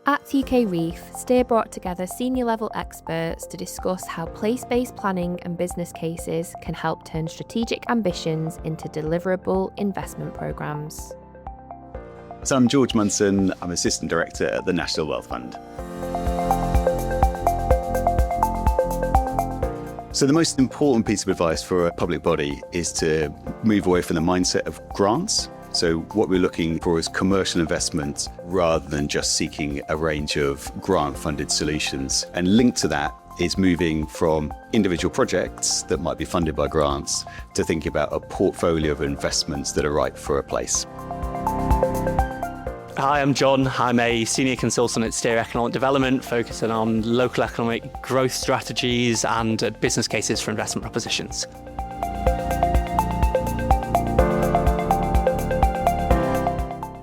At UKREiiF, Steer brought together senior-level experts to discuss how place-based planning and business cases can help turn strategic ambitions into deliverable investment programmes. So I'm George Munson, I'm Assistant Director at the National Wealth Fund. So the most important piece of advice for a public body is to move away from the mindset of grants. So what we're looking for is commercial investment rather than just seeking a range of grant-funded solutions. And linked to that is moving from individual projects that might be funded by grants to thinking about a portfolio of investments that are right for a place. Hi, I'm John. I'm a senior consultant at Steer Economic Development, focusing on local economic growth strategies and business cases for investment propositions.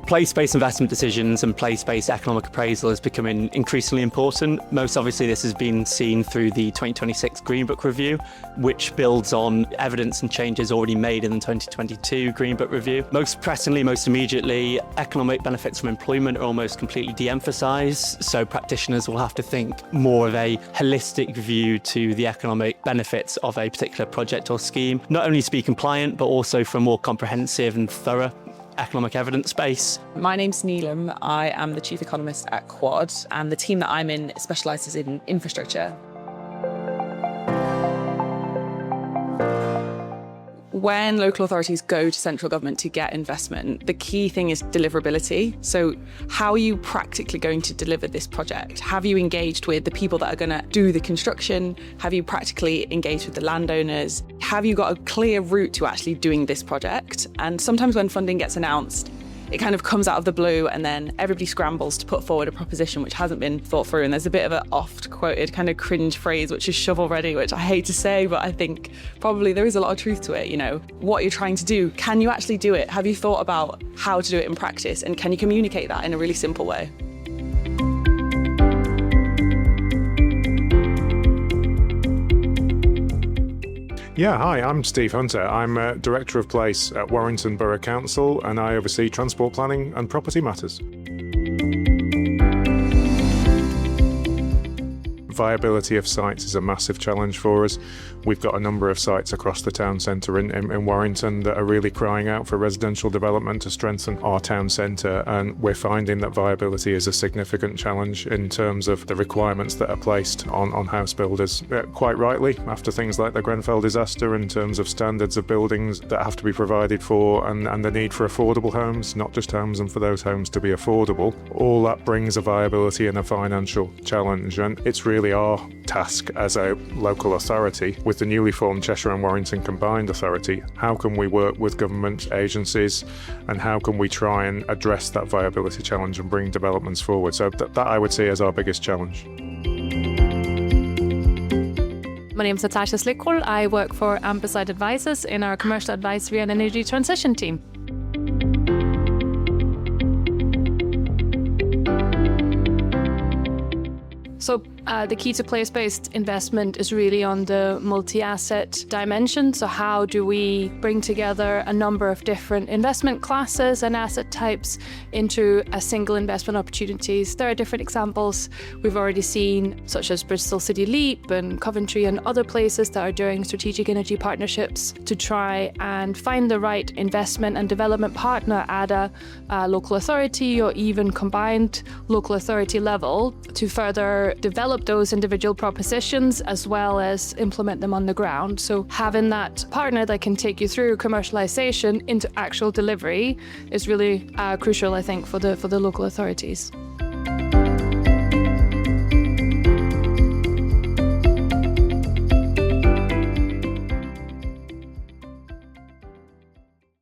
Place-based investment decisions and place-based economic appraisal is becoming increasingly important. Most obviously this has been seen through the 2026 Green Book Review, which builds on evidence and changes already made in the 2022 Green Book Review. Most pressingly, most immediately, economic benefits from employment are almost completely de-emphasised, so practitioners will have to think more of a holistic view to the economic benefits of a particular project or scheme, not only to be compliant, but also for a more comprehensive and thorough economic evidence base. My name's Neelam. I am the Chief Economist at Quad, and the team that I'm in specialises in infrastructure. When local authorities go to central government to get investment, the key thing is deliverability. So how are you practically going to deliver this project? Have you engaged with the people that are going to do the construction? Have you practically engaged with the landowners? Have you got a clear route to actually doing this project? And sometimes when funding gets announced, it kind of comes out of the blue and then everybody scrambles to put forward a proposition which hasn't been thought through. And there's a bit of an oft-quoted kind of cringe phrase, which is shovel-ready, which I hate to say, but I think probably there is a lot of truth to it. You know, what you're trying to do, can you actually do it? Have you thought about how to do it in practice? And can you communicate that in a really simple way? Yeah, hi, I'm Steve Hunter. I'm Director of Place at Warrington Borough Council, and I oversee transport planning and property matters. Viability of sites is a massive challenge for us. We've got a number of sites across the town centre in Warrington that are really crying out for residential development to strengthen our town centre, and we're finding that viability is a significant challenge in terms of the requirements that are placed on house builders. Quite rightly, after things like the Grenfell disaster, in terms of standards of buildings that have to be provided for and the need for affordable homes, not just homes, and for those homes to be affordable. All that brings a viability and a financial challenge, and it's really our task as a local authority with the newly formed Cheshire and Warrington Combined Authority. How can we work with government agencies and how can we try and address that viability challenge and bring developments forward? So that I would see as our biggest challenge. My name is Natasha Slickhole. I work for Amperside Advisors in our commercial advisory and energy transition team. So the key to place-based investment is really on the multi-asset dimension. So how do we bring together a number of different investment classes and asset types into a single investment opportunities? There are different examples we've already seen, such as Bristol City Leap and Coventry and other places that are doing strategic energy partnerships to try and find the right investment and development partner at a local authority or even combined local authority level to further develop those individual propositions as well as implement them on the ground. So having that partner that can take you through commercialization into actual delivery is really crucial, I think, for the local authorities.